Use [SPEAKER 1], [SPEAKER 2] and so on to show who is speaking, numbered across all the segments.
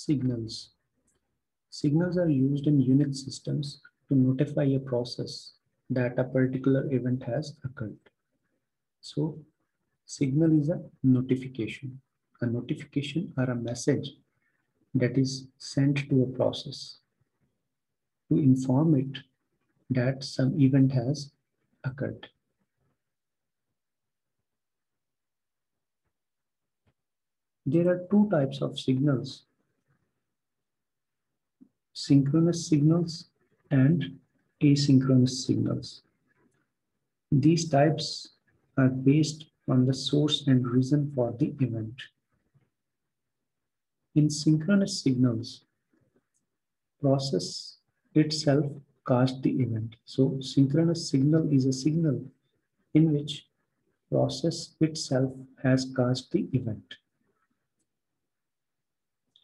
[SPEAKER 1] Signals. Signals are used in Unix systems to notify a process that a particular event has occurred. So, signal is a notification. A notification or a message that is sent to a process to inform it that some event has occurred. There are two types of signals: synchronous signals and asynchronous signals. These types are based on the source and reason for the event. In synchronous signals, process itself casts the event. So synchronous signal is a signal in which process itself has cast the event.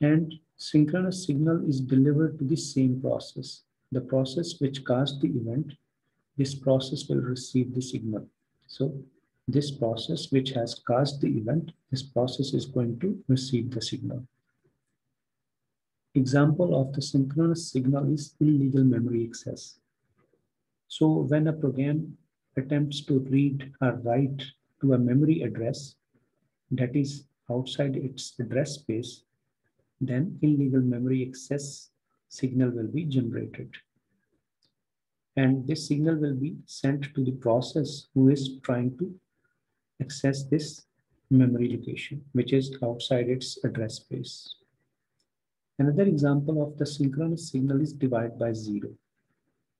[SPEAKER 1] And synchronous signal is delivered to the same process. The process which cast the event, this process will receive the signal. So this process which has cast the event, this process is going to receive the signal. Example of the synchronous signal is illegal memory access. So when a program attempts to read or write to a memory address that is outside its address space, then illegal memory access signal will be generated. And this signal will be sent to the process who is trying to access this memory location, which is outside its address space. Another example of the synchronous signal is divide by zero.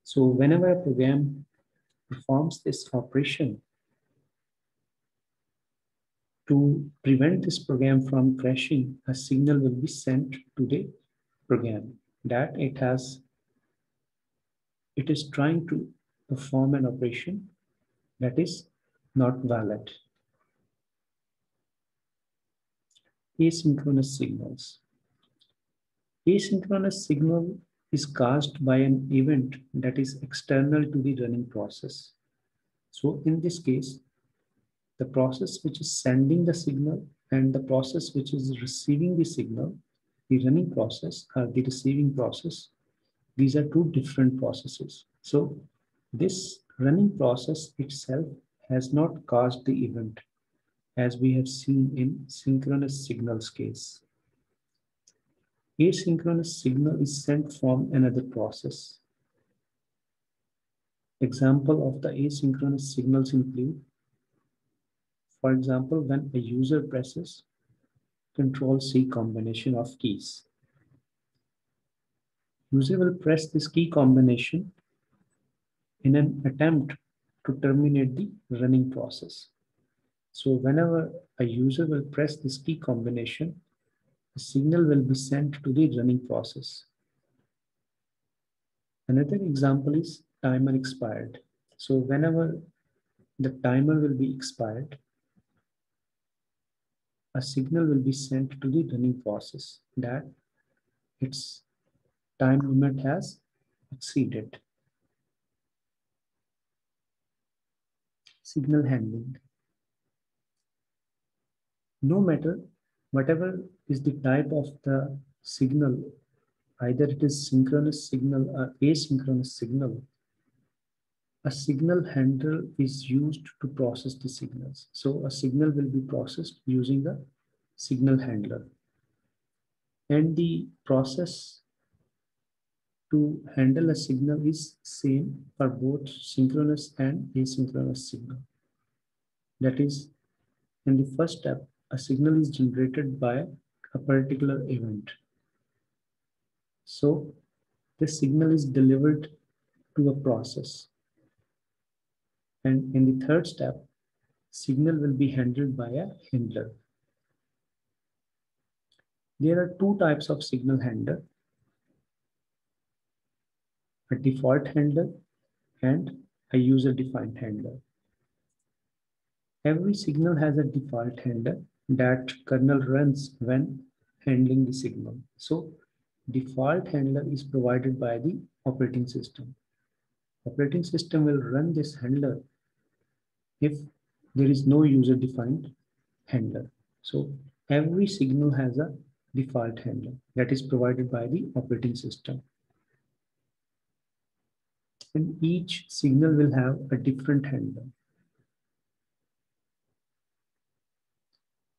[SPEAKER 1] So whenever a program performs this operation, to prevent this program from crashing, a signal will be sent to the program that it is trying to perform an operation that is not valid. Asynchronous signals. Asynchronous signal is caused by an event that is external to the running process. So in this case, the process which is sending the signal and the process which is receiving the signal, the running process or the receiving process, these are two different processes. So this running process itself has not caused the event, as we have seen in synchronous signals case. Asynchronous signal is sent from another process. Example of the asynchronous signals include, for example, when a user presses Control-C combination of keys. User will press this key combination in an attempt to terminate the running process. So whenever a user will press this key combination, a signal will be sent to the running process. Another example is timer expired. So whenever the timer will be expired, a signal will be sent to the running process that its time limit has exceeded. Signal handling. No matter whatever is the type of the signal, either it is synchronous signal or asynchronous signal, a signal handler is used to process the signals. So a signal will be processed using a signal handler. And the process to handle a signal is same for both synchronous and asynchronous signal. That is, in the first step, a signal is generated by a particular event. So this signal is delivered to a process. And in the third step, signal will be handled by a handler. There are two types of signal handler: a default handler and a user-defined handler. Every signal has a default handler that kernel runs when handling the signal. So default handler is provided by the operating system. Operating system will run this handler if there is no user-defined handler. So every signal has a default handler that is provided by the operating system. And each signal will have a different handler.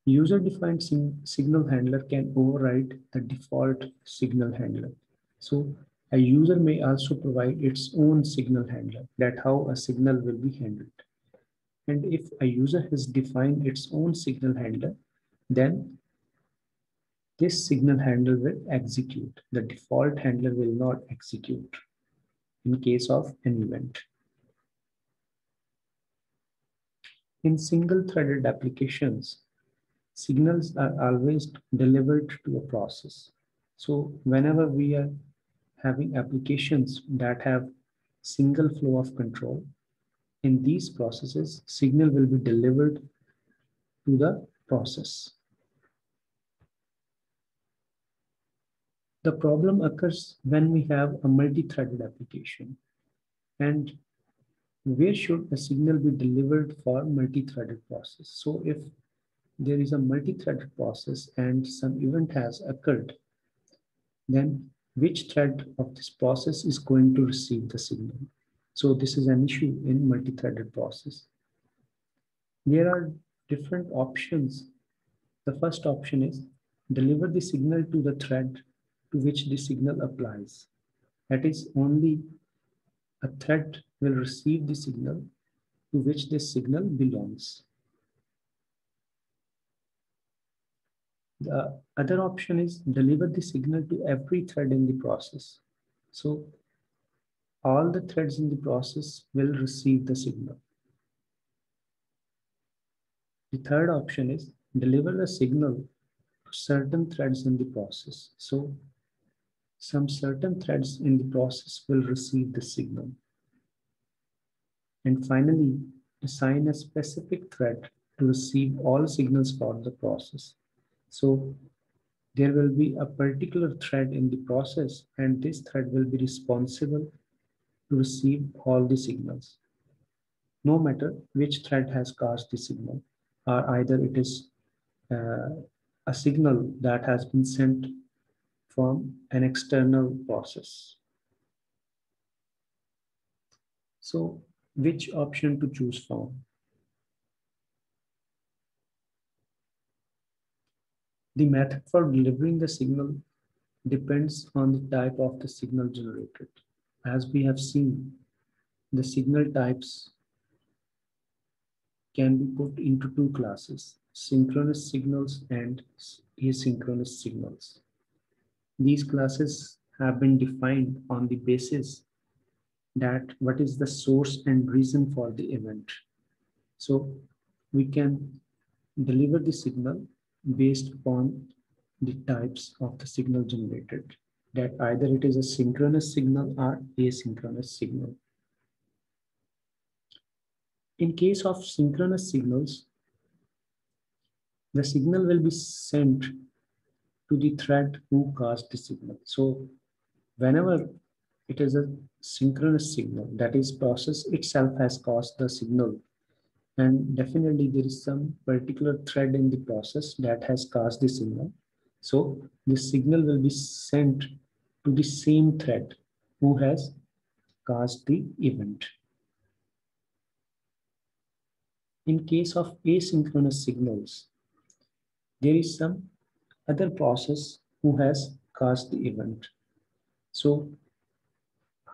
[SPEAKER 1] User-defined signal handler can override the default signal handler. So a user may also provide its own signal handler, that how a signal will be handled. And if a user has defined its own signal handler, then this signal handler will execute. The default handler will not execute in case of an event. In single-threaded applications, signals are always delivered to a process. So whenever we are having applications that have single flow of control, in these processes, signal will be delivered to the process. The problem occurs when we have a multi-threaded application. And where should a signal be delivered for multi-threaded process? So if there is a multi-threaded process and some event has occurred, then which thread of this process is going to receive the signal? So this is an issue in multi-threaded process. There are different options. The first option is deliver the signal to the thread to which the signal applies. That is, only a thread will receive the signal to which this signal belongs. The other option is deliver the signal to every thread in the process. So all the threads in the process will receive the signal. The third option is deliver the signal to certain threads in the process. So some certain threads in the process will receive the signal. And finally, assign a specific thread to receive all signals for the process. So there will be a particular thread in the process, and this thread will be responsible to receive all the signals, no matter which thread has caused the signal, or either it is a signal that has been sent from an external process. So which option to choose from? The method for delivering the signal depends on the type of the signal generated. As we have seen, the signal types can be put into two classes, synchronous signals and asynchronous signals. These classes have been defined on the basis that what is the source and reason for the event. So we can deliver the signal based upon the types of the signal generated, that either it is a synchronous signal or asynchronous signal. In case of synchronous signals, the signal will be sent to the thread who caused the signal. So whenever it is a synchronous signal, that is process itself has caused the signal, and definitely there is some particular thread in the process that has caused the signal. So the signal will be sent to the same thread who has caused the event. In case of asynchronous signals, there is some other process who has caused the event. So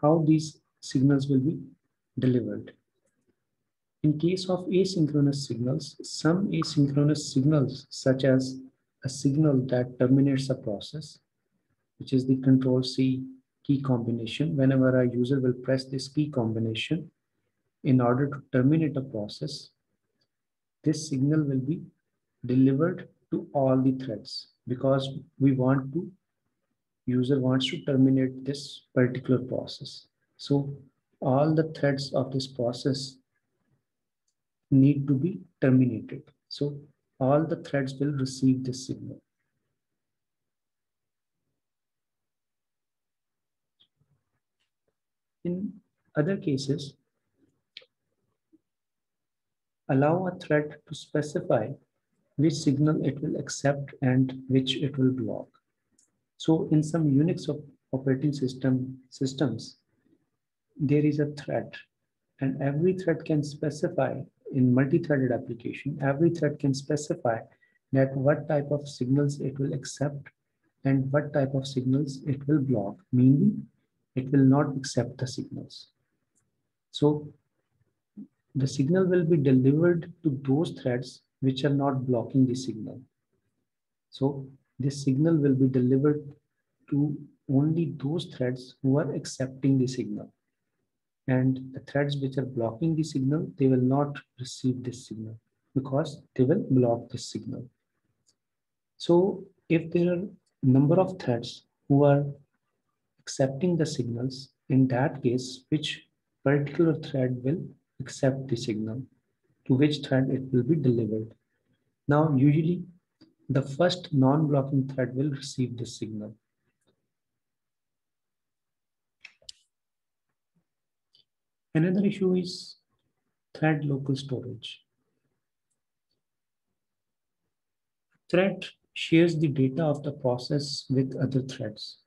[SPEAKER 1] how these signals will be delivered? In case of asynchronous signals, some asynchronous signals, such as a signal that terminates a process, which is the Control C key combination. Whenever a user will press this key combination in order to terminate a process, this signal will be delivered to all the threads, because user wants to terminate this particular process. So all the threads of this process need to be terminated. So all the threads will receive this signal. In other cases, allow a thread to specify which signal it will accept and which it will block. So in some Unix operating systems, there is a thread, and every thread can specify in multi-threaded application, every thread can specify that what type of signals it will accept and what type of signals it will block, meaning it will not accept the signals. So the signal will be delivered to those threads which are not blocking the signal. So this signal will be delivered to only those threads who are accepting the signal. And the threads which are blocking the signal, they will not receive this signal because they will block this signal. So if there are number of threads who are accepting the signals, in that case, which particular thread will accept the signal, to which thread it will be delivered. Now, usually the first non-blocking thread will receive the signal. Another issue is thread local storage. Thread shares the data of the process with other threads.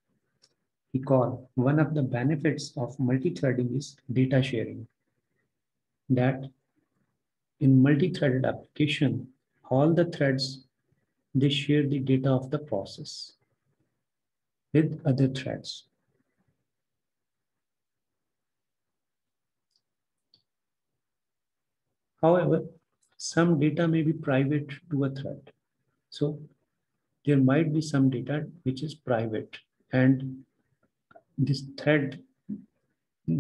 [SPEAKER 1] Recall, one of the benefits of multi-threading is data sharing. That in multi-threaded application, all the threads, they share the data of the process with other threads. However, some data may be private to a thread. So there might be some data which is private, and this thread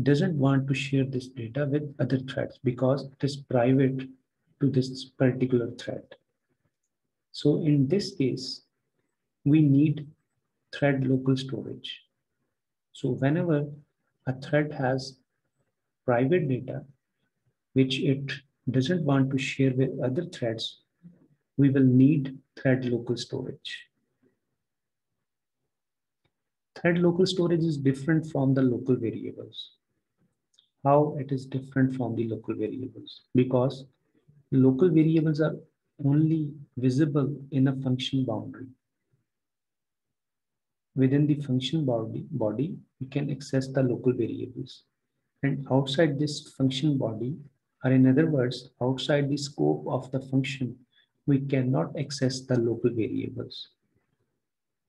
[SPEAKER 1] doesn't want to share this data with other threads because it is private to this particular thread. So in this case, we need thread local storage. So whenever a thread has private data, which it doesn't want to share with other threads, we will need thread local storage. Thread local storage is different from the local variables. How it is different from the local variables? Because local variables are only visible in a function boundary. Within the function body, we can access the local variables. And outside this function body, or in other words, outside the scope of the function, we cannot access the local variables.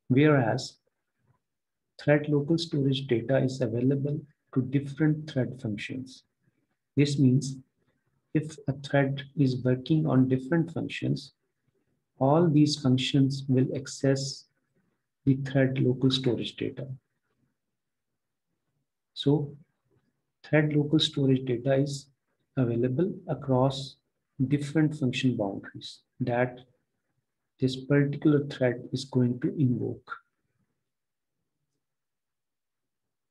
[SPEAKER 1] Whereas thread local storage data is available to different thread functions. This means if a thread is working on different functions, all these functions will access the thread local storage data. So thread local storage data is available across different function boundaries that this particular thread is going to invoke.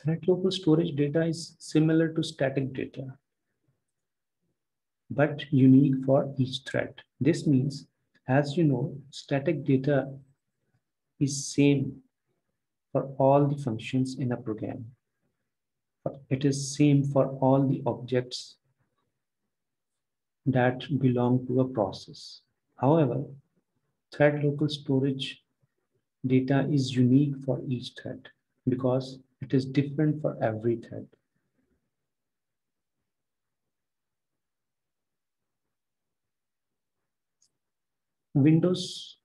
[SPEAKER 1] Thread local storage data is similar to static data, but unique for each thread. This means, as you know, static data is same for all the functions in a program. It is same for all the objects that belong to a process. However, thread local storage data is unique for each thread because it is different for every thread. Windows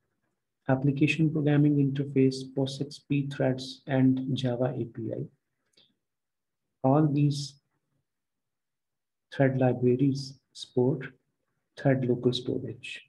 [SPEAKER 1] application programming interface, POSIX threads, and Java API. All these thread libraries support thread local storage.